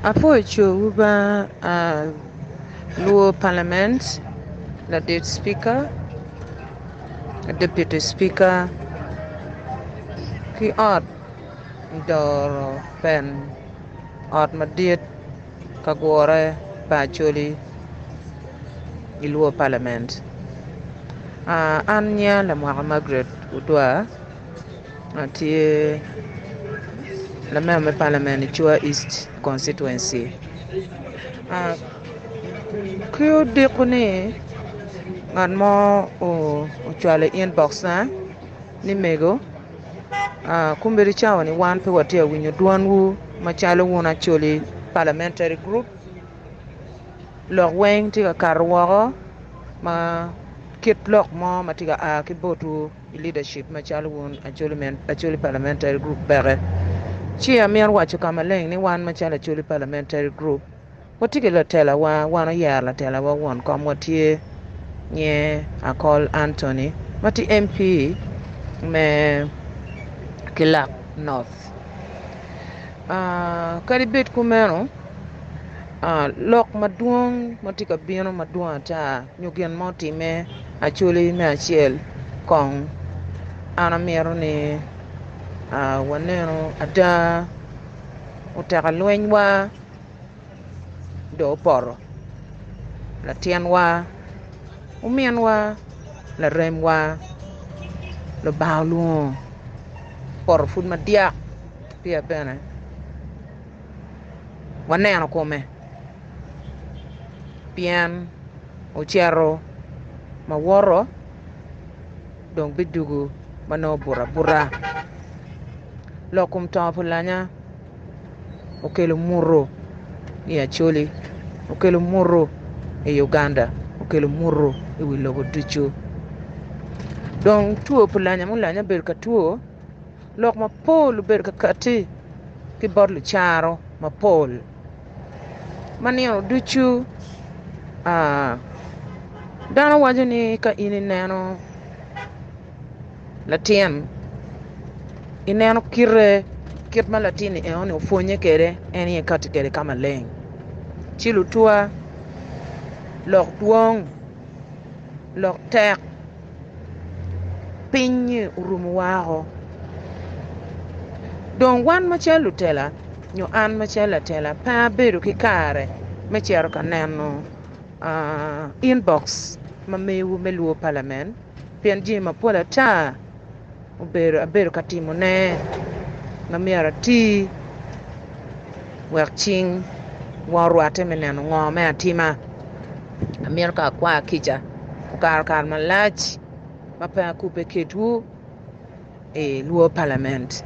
Apoyo uba Luo Parliament, la Deputy Speaker, Deputy Speaker, ki ot doro pen ot madit kagwore pa Acholi i Luo Parliament. An nya la mwaka Margret Odwar tie la member Parliament Chua East constituency. Kyo dekone ngan mo o chwale inbox na ni mego kumbiri chawa ni wan pe watia winyo duan wu machalo wuna Acholi Parliamentary group lok weng tiga karwago ma kit lok mo matiga ki botu leadership machalo wun Acholi Parliamentary group bere chi amir wacho kama leng ni wan machalo Acholi Parliamentary group watiga la tela wana yar la tela wa won kom watie nye Akol Anthony mati MP me Kilak North. Kadi bet kumeno lok maduong matika bino maduong ata nyugen moti me Acholi me achiel kong anamero ni waneno ada utaka lwenywa do poro la tienwa umienwa la remwa lo bawlu por fud madia pia bene waneno kome pian ochero maworo dong bidugu mano bura lokum to Oulanya okelo murro ni Acholi okelo murro e Uganda okelo murro e wilogo ducho dong tuo Oulanya ber ka tuo lok mapol ber ka kati ki bodlu charo mapol manio ducho dano wajo ni ka ini neno latien ineno kit ma latini oni ufonye kere eni kati kere kama leng chilu tua lok duong lok tek pinyi urumu waho don wan machalo tela nyo an machalo tela pa bedo ki kare machero ka neno inbox mamewu meluo Parliament pien jima pola ta bedo ka timo ne mamiara ti wakching warwate meneno ngome atima Amerika kwa kicha kar malach mapa kupe ketu e Luo Parliament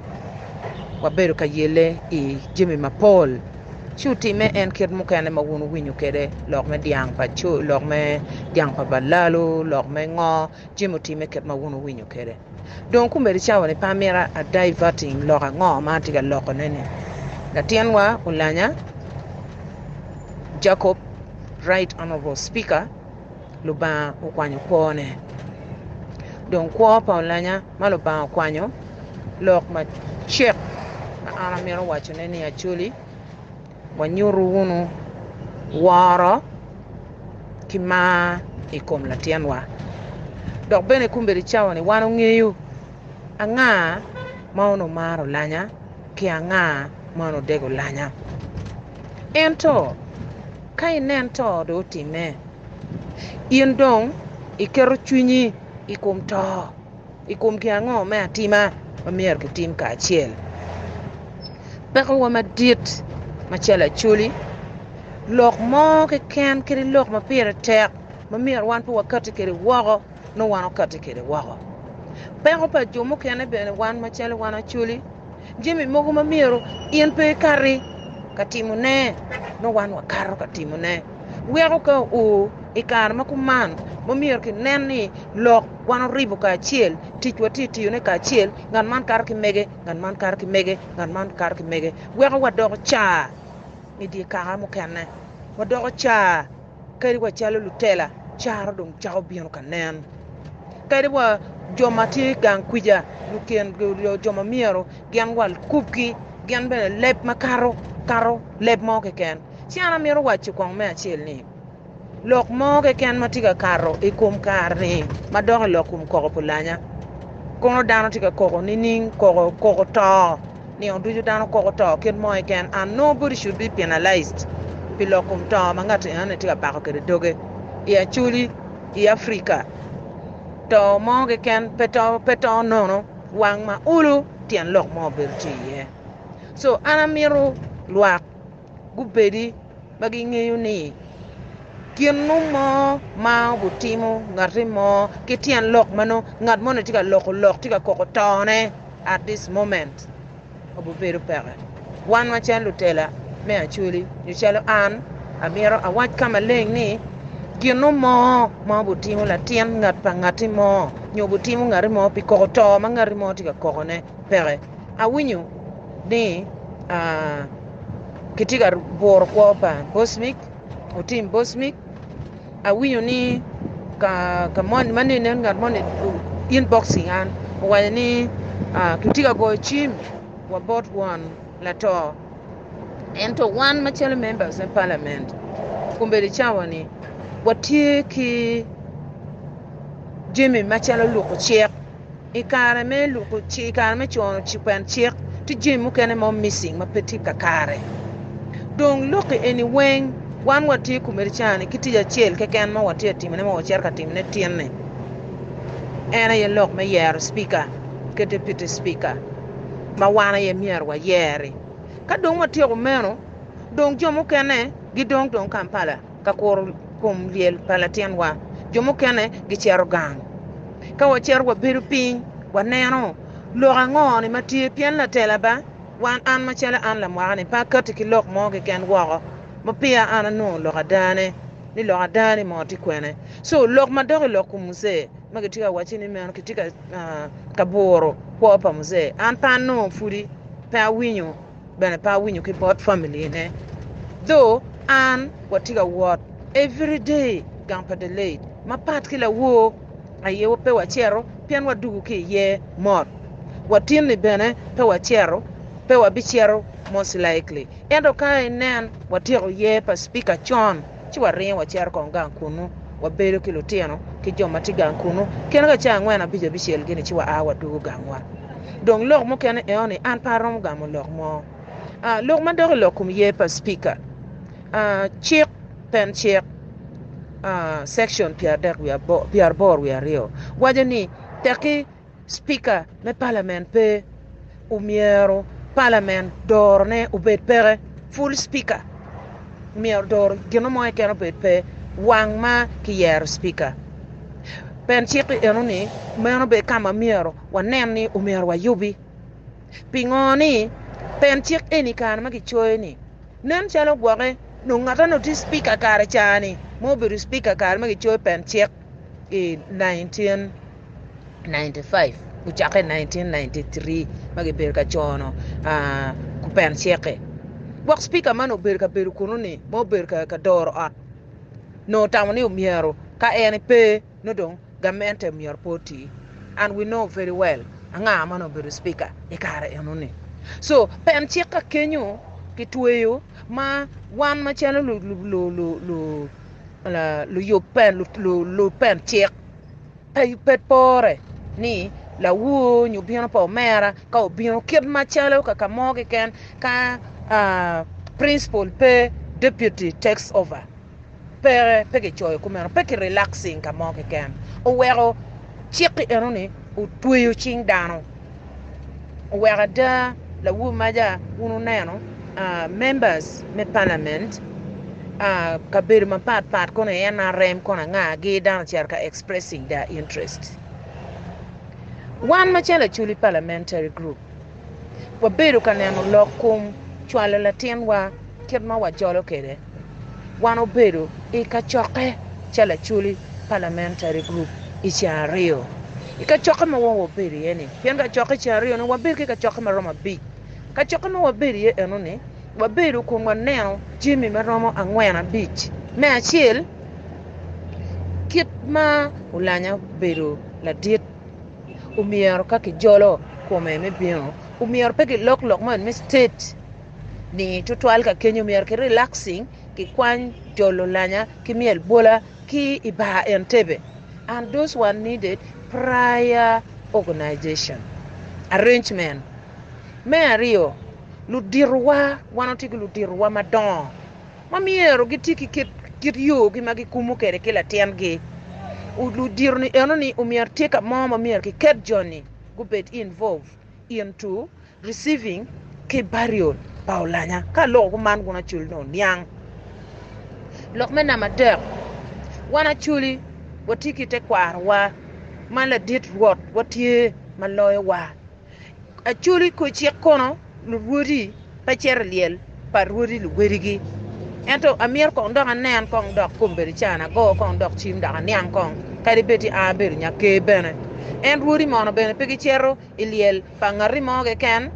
wabedo ka yele e Jimmy Mapol chuti me en kid mukane mawunu winyu kede lok me diang pa chu lok me diang pa balalo lok me ngo Jimmy time kid mawunu winyu kede don kumberi chawa ni pamira a diverting loka ngo matiga loko nene la tienwa Oulanya Jacob Right Honorable Speaker luba ukwanyo kwone don kwa pa Oulanya maluba ukwanyo lok ma check ana mero wacho nene Acholi wanyuru wunu waro kima ikom la tienwa dok bene kumberi chawa ni wano ngeyu anga maono maro Oulanya ki anga maono dego Oulanya ento kai nento do time ien dong ikero chunyi ikom to ikom ki ango me atima mamier ki tim ka achiel peko wa madit machalo Acholi lok mo ke ken kiri lok mapire tek mamier wan po wakati kiri wago no wan wakati kiri wago peko pa jomo kene bene wan machalo wan Acholi Jimmy mogo mamiero ien pe kari katimu ne no wan wakaro katimu ne wego ka o ikar makuman mamier ki neni lok wan ribo ka achiel tichwa titiyo ne ka achiel ngan man kar ki mege ngan man kar ki mege ngan man kar ki mege wego wadoko cha ni di kara mukene wadoko cha kari wachalo lutela charo dong chao bieno ka nen kari wa joma ti gang kwija luken joma miero gen wal kupki gen bene lep makaro karo leb mo ke ken si ana miro wacho kong me achiel ni lok mo ke ken matiga karo e kum kar ni madongo lok kum ko Oulanya kono dano tiga ko ni ning ko to ni on duju dano ko to ken mo ken and nobody should be penalized bilokum to mangati ane tiga bako ke doge ya Acholi i Africa to mo ke ken peto no wang ma ulu tien lok mo berti ye so ana miro luak gubedi bagi ngeyo ni kienu mo ma butimo ngati mo kitian lok mano ngat mo ne tika lok tika kokotone at this moment obu beru pere wan ma chen lutela me Acholi you chalo an amiro awat kama leng ni kienu mo ma butimo la tien ngat pa ngati mo nyo butimo ngari mo pi kokoto ma ngari mo tika kokone pere awinyu ni kitiga bor kwa pa Bosmic utim Bosmic awinyo ni ka mon manene ngat mon inboxing an wa ni kitiga go chim wa bot one la to ento one machel members in parliament kumbeli chawa ni watie ki jimi machel luko chek ikare me luko chi ikare me chono chipan chek ti jimu kene mo missing ma petit kakare dong loki any weng wan wati kumerchani kitija chiel ke ken ma wati timne ma wacher ka timne tienne ena ye lok me yer speaker ke deputy speaker ma wana ye mier wa yeri ka dong wati ko meno dong jomo kene gi dong Kampala ka kor kum liel palatien wa jomo kene gi chero gang ka wacher wa biru piny wa neno loga ngoni mati pien la tela ba wan an machela an la mwani pa kati ki lok mo ke ken wago mapia ana no loga dane mo ti kwene so lok madori lok kumuse magitika wachini men kitika kaboro po pa muse an pa no furi pa winyo bene pa winyo ki bot family ne though an watiga what every day gampa de late ma pat kila wo aye wo pe wachero pien wadugu ki ye mot watin ni bene pe wachero pe wabichero most likely endo kai nen watiro ye pa speaker chon chi warin wachero konga kunu wabedo kilo tieno ki joma tiga kunu kena ga cha ngwana bijo bichel gini chi wa awa dugu gangwa dong lok mo kene eoni an parom gamo lok mo lok ma dog lok kum ye pa speaker chick pen chick section piar bor we are rio wajani taki speaker me parliament pe umiero parliament dorne ubet pere full speaker mier dor gino mo ekeno bet pe wang ma ki yer speaker pen chiki enoni meno be kama miero waneni umiero wa yubi pingoni pen chik eni kan ma ki choeni nen chalo gwage no ngata no ti speaker kare chani mo be speaker kare ma ki choi pen chik in 1995 uchake 1993 magi ber ka chono ku pen cheke wak speaker mano ber ka ber kununi mo ber ka doro at no tamani umiero ka eni pe no dong gamente mier poti and we know very well anga mano ber speaker e kare enuni so pen cheka kenyo kitweyo ma wan ma chelo lu yo pen lu pen chek pet pore ni la wu nyu bino pa mera ka bino kid ma chelo ka moge ken ka principal pe deputy takes over pe ke choy kumero pe ke relaxing ka moge ken o wero chiki enoni o tuyo ching dano o wera da la wu maja unu neno members me parliament kabir ma pat kono yana rem kono nga gi dano cherka expressing their interest one machela Acholi parliamentary group wabedo kaneno lokum chwalo latin wa kirma wa jolo kede wan obedo ikachoke chala Acholi parliamentary group ichario ikachoke ma wo bedo yeni pien ka choke chario no wabedo ka choke ma roma bi ka choke ma wabedo ye enoni wabedo kun waneno jimi ma romo angwena beach me achiel kit ma Oulanya bedo la dit umiero kaki jolo kome me bino umiero peki lok man me state ni tutwal ka kenyo mier ki relaxing ki kwan jolo lanya ki miel bola ki iba entebe, and those one needed prior organization arrangement. Me ario ludirwa wanotigi ludirwa madon mamiero gitiki kit yo gi magi kumu kere kila tiangi ludirni enoni umier tika mama mier ki ket Johnny gubet involved into receiving ke burial Oulanya ka logo man guna chul no nyang lok mena mader wana chuli watiki te kwarwa mala dit rot watie maloy wa a chuli ko chek kono lu wuri pa cher liel par wuri lu werigi ento amier ko ndok anen ko ndok kumberi chana go ko ndok chim da nyang ko kadi beti aber nyake bene en wuri mono bene pegi chero iliel pangari moge ken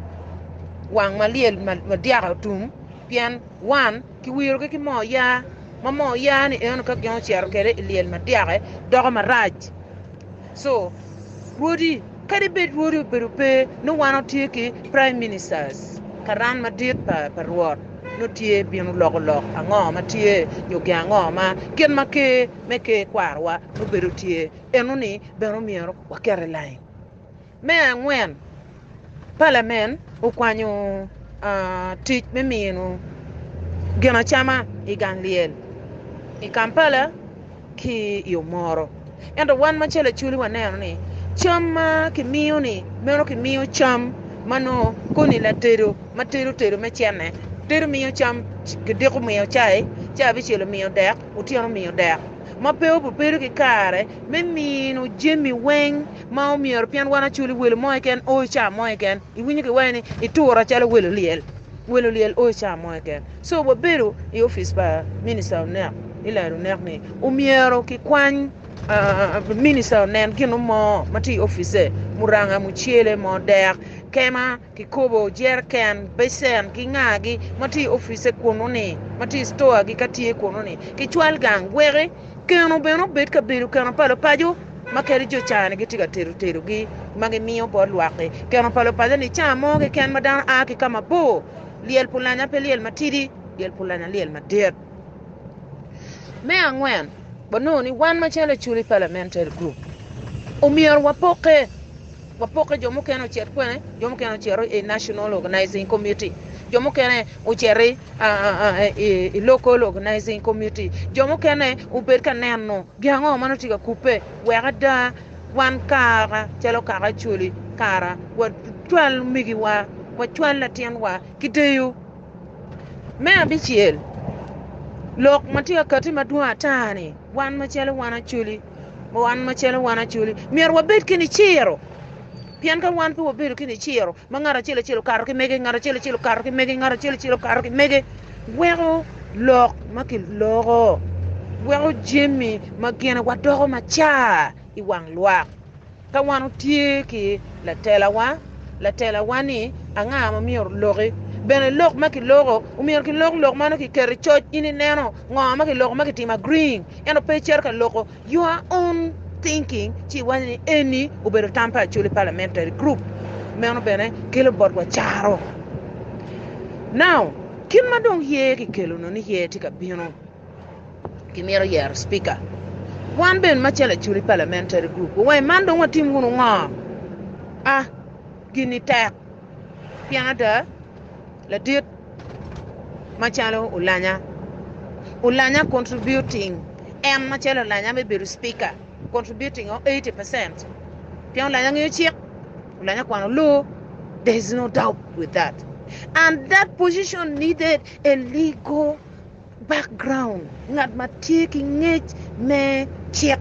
wang maliel madiaga tum pian wan ki wiro ki mo ya mamo ya ni en ka gyon cher kere iliel madiaga dogo maraj so wuri kadi bet wuri berupe no wano tiki prime ministers karan madit pa ruot no tie bienu log ango ma tie yo gango ma ken make meke kwarwa no beru tie enuni beno miero wakere line me angwen parliament ukwanyo teach me minu gena chama igangliel i Kampala ki yomoro endo wan machele chuli waneno ni chama ki miyo ni meno ki miyo cham mano koni la tero matero mechene tero miyo cham gideko miyo chai chabi chelo miyo dek utiano miyo dek mapeo popero ki kare me mino jemi weng ma omiyo pian wana chuli welo moeken o cha moeken iwinyo ki weni itura chalo welo liel o cha moeken so wabero i office pa minister nek ilaro nek ni umiero ki kwany minister nen gino mo mati office muranga muchele mo dek kema ki kobo jerken besen ki ngagi mati office kono ni mati store gi katie kono ni ki chwal gang were keno beno bet ka beru keno palo pajo makeri jo chane gi tiga teru gi magi miyo bod lwake keno palo pajo ni chamo ge ken madan aki kama bo liel pulanya pe liel matidi liel pulanya liel madet me angwen bononi wan machele chuli parliamentary group umier wapoke jomo keno cher kwene jomo keno chero a national organizing committee jomo kene uchere a local organizing committee jomo kene ubet kaneno giango mano tiga kupe wegada wan kara chelo kara chuli kara wa twal migi wa twal latien wa kideyo me abichiel lok matiga kati madua tani wan machelo wana chuli mier wabet kini chiro pian ka wan pe wabet kini chiro mangara chelo karo ki mege ngara chelo karo ki mege ngara chelo karo ki mege wero lok makil logo wero jemi magena wadogo macha iwang lwa ka wan tie ki la tela wani anga ma mier logi bene lok maki logo umier ki lok mano ki kere church ini neno ngoma ki lok maki tima green eno pe cherka loko your own thinking chi wani eni ubero tampa chuli parliamentary group meno bene kelo bot wa charo now kin madong ye ki kelo no ni ye tika bino ki mero yer speaker wan ben machele chuli parliamentary group wai mando watim gunu nga gini tak pianada la dit machalo Oulanya contributing machalo Oulanya be beru speaker contributing 80%. Pian Oulanya ngi chiek Oulanya kwano low, there is no doubt with that. And that position needed a legal background. Ngat matiki ngej me chiek.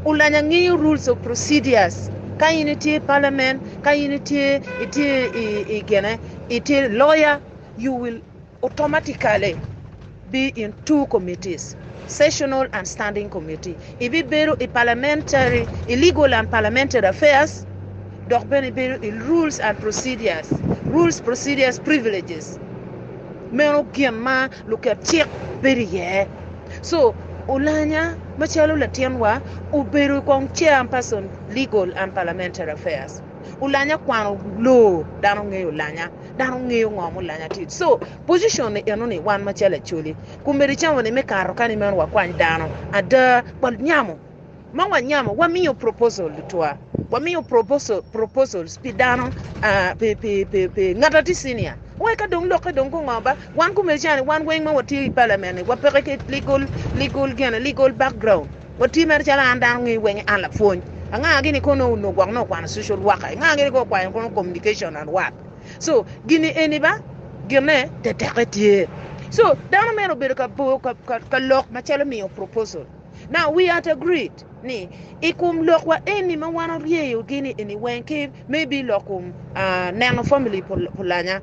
Oulanya ngi rules of procedures. Ka unity parliament, ka unity it lawyer, you will automatically be in two committees, sessional and standing committee. If it be a parliamentary, illegal and parliamentary affairs, dok bene be rules and procedures, privileges. Meno kiama look at check very yeah. So Oulanya machalo latianwa uberu kong chairperson legal and parliamentary affairs. Oulanya kwano lo dano nge Oulanya dano ng'eyo ng'om Oulanya tit so position eno ni wan machalo Acholi kumberi chamo ni me karo kani men wakwany dano ada bal nyamo ma wanyamo wamiyo proposal twa wamiyo proposals pi dano pe ngata ti senior we ka dong loke dong ko ngomba wan kumberi chani wan weng ma wati parliament wa peke legal background wati mer chala andang ngi weng ala phone anga gini kono no gwang no kwana social worker anga gini ko kwa kono communication and work so gini eniba gene detective so dano mero bedo ka lok machalo miyo proposal now we are agreed ni ikum lok wa eni ma wana rieyo gini eni wenke maybe lokum nano family Oulanya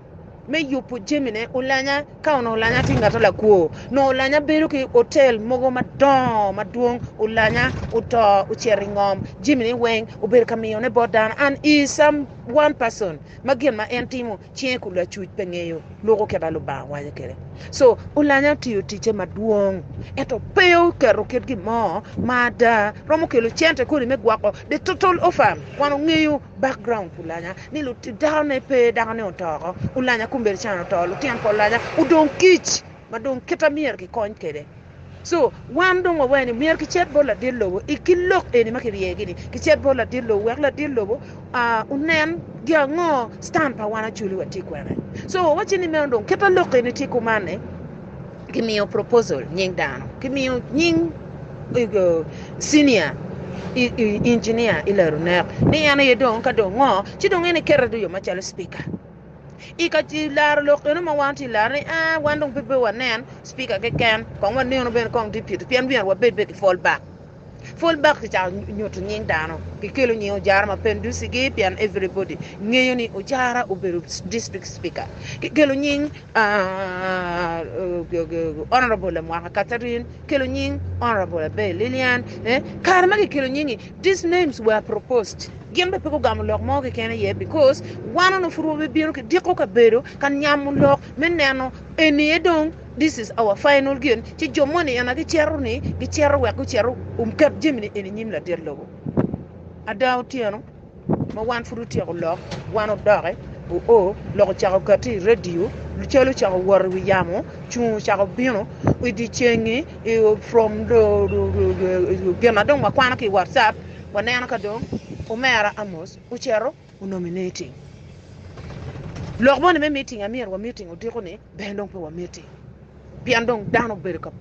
me yupu jemine Oulanya ka ono Oulanya tinga tola kuo no Oulanya bedo ki hotel mogo maduong Oulanya uto ucheringom jemine weng uber kamiyo ne bodan and is some one person magien ma entimo chie kula chuch pengeyo logo keda lo ba waje kere so Oulanya tiyo tiche maduong eto peo kero ketgi mo mada romo kelo chente kuri megwako the total offer wano ngeyo background Oulanya ni lo tidane pe dane otoro Oulanya kumberi chano tolo tian Oulanya udong kich madong keta mier ki kony kede so wan dong weni mier ki chet bola dillo ikilok eni makiriye gini ki chet bola dillo wekla dillo unen gia ngo stand pa wana Acholi wati kwene so wachini men dong keta lok eni tiku mane kimiyo proposal nying dano kimiyo nying senior engineer ila runer ni yana yedong ka dong ngo chi dong eni kerado yo machalo speaker ika ti lar lo keno ma wanti lar ni wandong pepe wanen speaker ke ken kon wan ne no ben kon deputy pian bian wa bebe ki fall back ti ta nyoto nying dano ki kelo nyi jar ma pendu sigi pian everybody ngeyo ni ojara oberu district speaker ki kelo nying honorable Mwaka Catherine kelo nying honorable Be Lilian karma ki kelo nyingi these names were proposed gembe peko gam lok mo ke kene ye because one no furu be biro ke diko ka bedo kan nyam lok meneno eni edong this is our final game ti jomoni yana ki cheru ni ki cheru we ku cheru kap jimni eni nyim la der logo adaw tieno ma wan furu ti ko lok wan odore o loko chako kati radio lu chelo chako war wi yamo chu chako bino we di chengi from the gena dong ma kwana ki WhatsApp wanena ka dong Omera Amos uchero nominating logbo ne meeting amir wa meeting odiko ne bendong pe wa meeting pian dong dano berka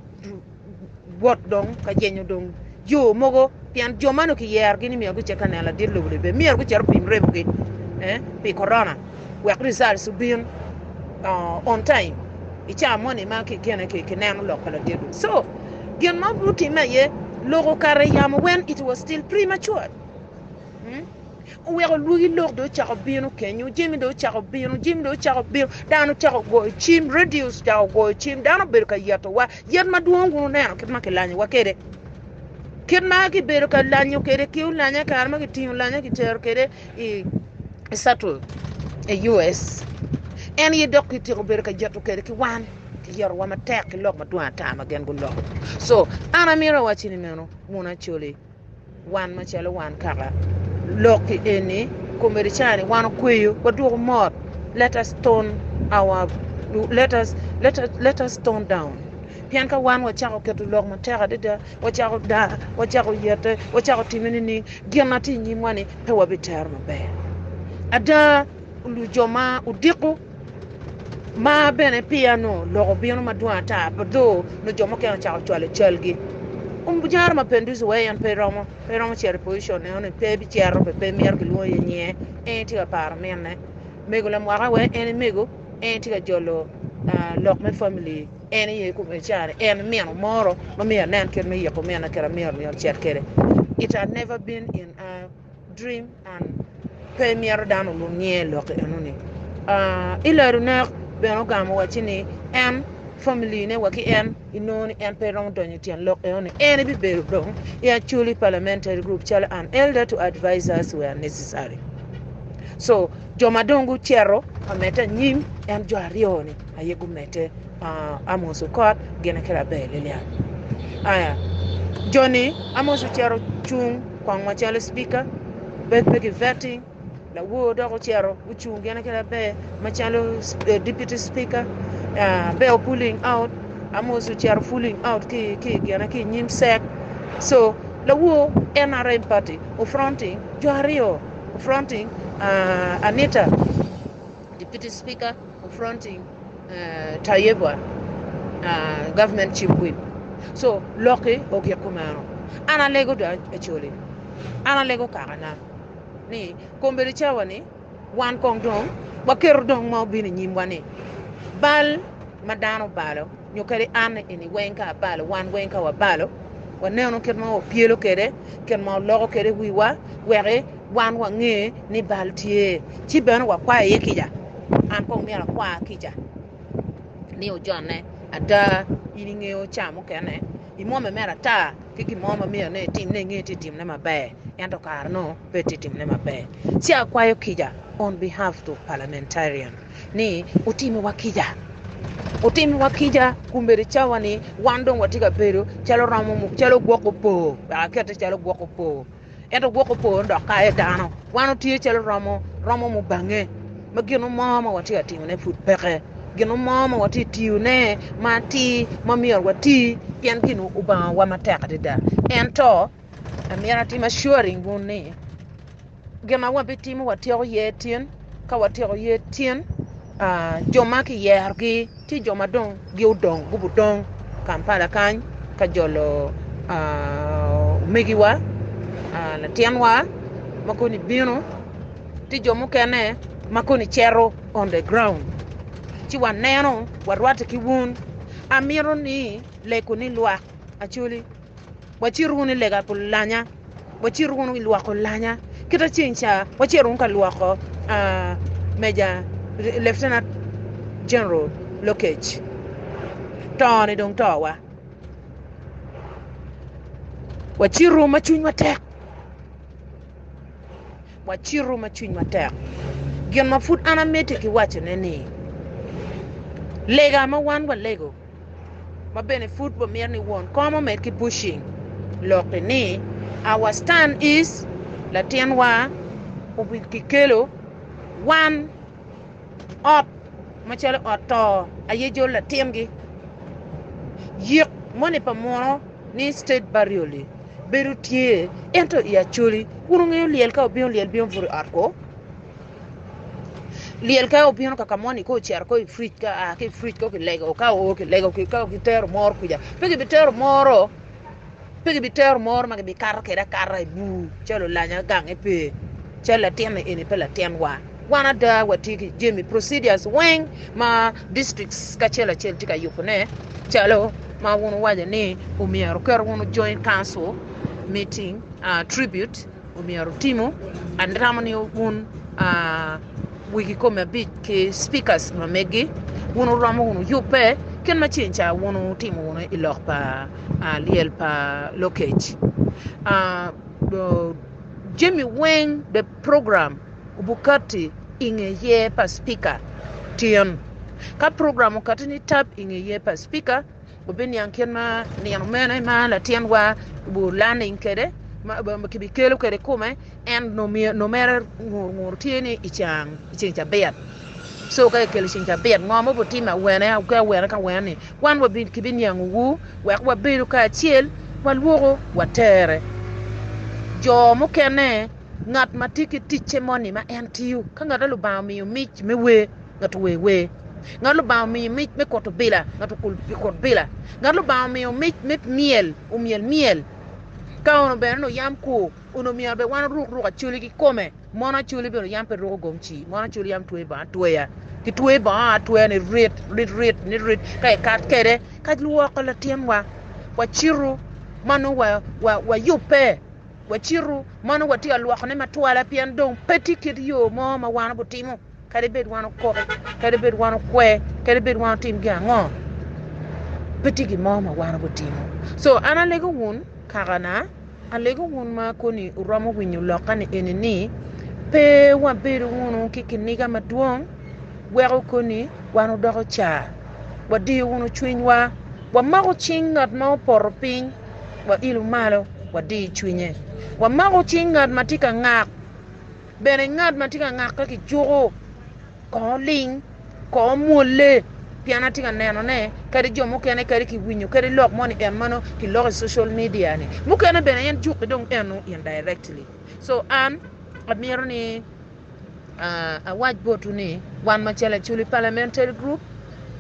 bot dong ka jenyo dong jo mogo pian jomano ki yer gini mi agu cheka nela dillo be mi agu chero pim rebo ki pe corona we results bin on time icha money ma ki kene ki neno lokala dillo so gen ma buti ma ye logo kare yam when it was still premature we are looking look do chako bino kenyu jimi do chako bino dano chako go chim reduce chako go chim dano berka yato wa yat maduongu neno kitma kelanya wakede kitma ki berka lanyo kede ki Oulanya karma ki tin Oulanya ki ter kede i settle e US en ye dokiti ko berka yato kede ki wan ki yor wa matek lok madwa tama gen go lok so ana mira wachini meno muna Acholi wan machalo wan kaka loki eni komerichani wan kweyo wadu mod let us tone down pian ka wan wachako ketu lok matera deda wachako yete wachako timini ni giamati nyimwani pe wabiter maber ada lu joma udiko ma bene piano logo biano madwa ta bodo no joma ke chako chwale chelgi bujar ma penduzi wayan pe romo cher position ne on pe bi cher pe mier ki lo yenye ti ka par menne mego la mwaka we en mego ti ka jolo lok me family en ye ku me chare en meno moro no me nan ken me ye ko mena kera mier ni cher kere it had never been in a dream and pe mier dano lo nye lok enuni ila runa beno gamo wachini en family ne waki en inoni en perong donyo tian lok eoni en bi beru dong ya Acholi parliamentary group chala an elder to advisors were necessary so joma dongu chero ameta nyim en jo arioni ayegu mete Amos Okot gena kala bele lia aya Johnny Amos chero chung kwang machalo speaker beth vetting la wo do ko chero uchu gena kala be machalo deputy speaker be pulling out amosu chero pulling out ki gena ki nyim sek so la wo NRM party fronting Johario fronting Anita deputy speaker fronting Tayebwa government chief whip so loki okay kumano ana lego da Acholi ana lego karana ni kombere chawani wan kong dong waker dong mo bini nyimwani bal madano balo nyokere an ini wenka balo wan wenka wa balo waneno ket mo pielo kede ket mo logo kede wiwa were wan wa nge ni bal tie chi ben wa kwa yekija an kong mera kwa kija ni ojone ada ini nge o chamo kene imo me mera ta kiki mama mia ne tim ne nge tim ne mabe yanto karno beti tim ne mabe si akwayo kija on behalf to parliamentarian ni utimi wakija kumbere chawani wandong watika pero chalo ramo mu chalo gwoko po akete chalo gwoko po ento gwoko po ndo kae dano wano tie chalo ramo mu bange magino mama watika tim ne food peke gino mama wati tiune mati mamior wati pian gino uba wa mataka da ento amira ti assuring bunni gema wa bitimu wati o yetien ka wati o yetien joma ki yergi ti joma dong gi udong gubu dong kampala kan ka jolo megiwa la tianwa makoni bino ti jomu kene makoni chero on the ground chi waneno warwate ki wun amiro ni leko ni lwa Acholi wachiru ni lega Oulanya wachiru ni lwa Oulanya kita chincha wachiru ka lwa ko Major Lieutenant General Lokech toni dong towa wachiru machuny matek gin ma food anamete ki wacho neni lega ma wan wa lego ma bene food bo mer ni won komo met ki pushing loki ni our stand is la tienwa ubi kikelo one up machalo oto ayejo la tiengi yek mone pa mono ni state barioli beru tie ento ya Acholi urunge liel ka obion vuri arko liel ka obion ka kamoni ko cher ko fridge ka ke fridge ko ke lego ka o ke lego ke ka ke ter mor kuja pege biter moro ma ke bi kar ke da kar bu chelo lanya gang e pe chela tiene ene pe la tienwa wana da watiki jemi procedures weng ma districts ka chela tika yupone chalo ma wono waje ni umiaro ker wono joint council meeting tribute umiaro timo and ramani won wiki kome bit ke speakers ma megi wono ramo wono yupe ken ma chincha wono timo wono ilok pa liel pa Lokech Jimmy Weng the program ubukati inge ye pa speaker tion ka program ukati ni tap inge ye pa speaker ubeni yanken ma ni yanumena ma la tienwa bu landing kede ma kibi kelo kede kuma and no mere ngur tieni ichang cha bet so ka kele chincha bet ngomo butima wena ka wena ka weni wan wa bi kibi yangu wa biru ka chiel walwogo watere jo mukene ngat matiki tiche moni ma entiu ka ngata lu ba mi mich me we ngat we ngat lu ba mi mich me koto bila ngat kul kot bila ngat lu ba mi mich me miel ka ono be no yam ko ono miel be wan ru Acholi ki kome mona Acholi be yam pe ru gomchi mona Acholi yam tuwe ba tuwe ki tuwe ba tuwe ni rit ka kat kede ka lu ko la tienwa wachiru mano wa yupe wachiru mano watia luako ne matwala pian dong peti kidio mo ma wana butimo kade bed wana ko kade bed wana kwe kade bed wana tim gango peti gi mo ma wana butimo so ana lego won kagana alego won ma koni uramo winyu lokani enini pe wa bedu wono kikiniga maduong wero koni wano dogo cha wadi wono chwinywa wa mago chingat ma porping wa ilu malo wadi chwinye wa mago chingat matika ngak bene ngad matiga ngaka ki jogo ko ling ko molle piana tiga neno ne kadi jomo kene kadi ki winyo kadi lok moni en mano ki lok social media ni mu kene bene yen juk dong enu indirectly so an amiro ni a waj botu ni wan machela chuli parliamentary group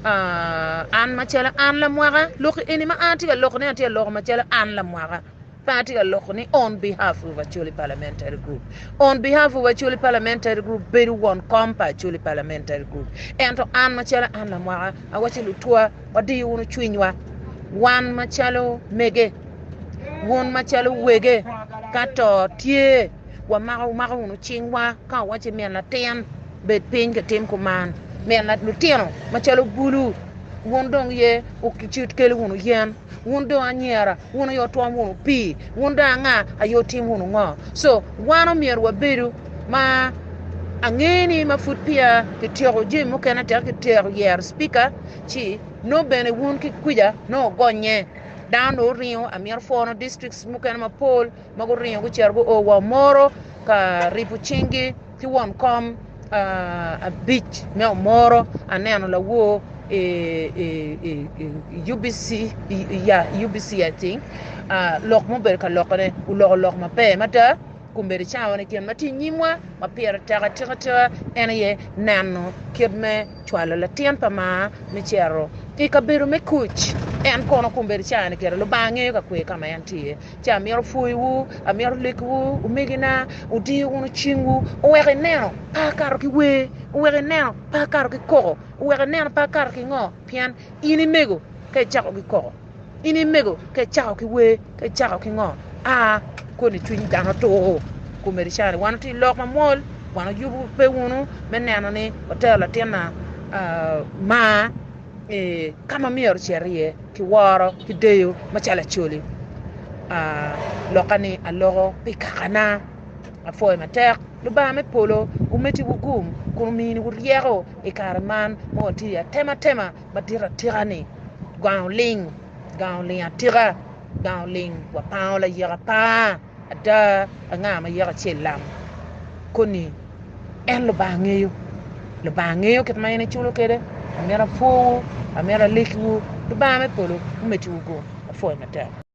an machela an la mwaga lok ini ma antiga lok ne antiga lok machela an la mwaga partiga lok ni on behalf of Acholi Parliamentary Group. On behalf of Acholi Parliamentary Group, very one compa Acholi Parliamentary Group. Ento an machela an la mwaga awachi lutua wadi unu chwinywa wan machalo mege won machalo wege kato tie wa maga unu chingwa ka wachi men la ten bet pin ke tem kuman men la lutieno machalo bulu won dong ye o kichit kele unu yen wundo anyera wuno yo to wuno pi wunda nga ayo tim wuno ngo so wano mier wa beru ma angeni ma futpia ke tero jim mo kana ter ke ter yer speaker chi no bene wun ki kuja no gonye dano rio amier fono districts mo kana ma pol mago rio go chergo o wa moro ka ripu chingi ti won kom a beach me moro aneno la wo UBC UBC I think lok mo ber ka lok ne u lok ma pe mata kumberi chawo ne ken mati nyimwa ma pier tara ene ye nano kebme chwalo la tien pa ma mi chero e ka beru me kuch en kono kumberi chawo ne kero lo bange ka kwe kama yantie cha miero fuiwu a miero lekwu umegina udi unu chingu uwere neno pa karo ki we uwere neno pa karo ki koro uwere neno pa karo ki ngo pian ini mego ke chako ki koro ini mego ke chako ki we ke chako ki ngo koni twin dano to kumberi chawo wana ti lok ma mol wana yubu pe wunu meneno ni hotel tena ma kama mier cherie ki waro ki deyo machala choli lokani alogo pikana afoy matek lu ba me polo umeti wugum kun mini wuriero e karman moti ya tema batira tirani gauling atira gauling wa paula yera pa ada ngama yera chelam koni en lo bangeyo ket mayene chulo kede amera fo amera lekwu lu ba me polo umeti wugum afoy matek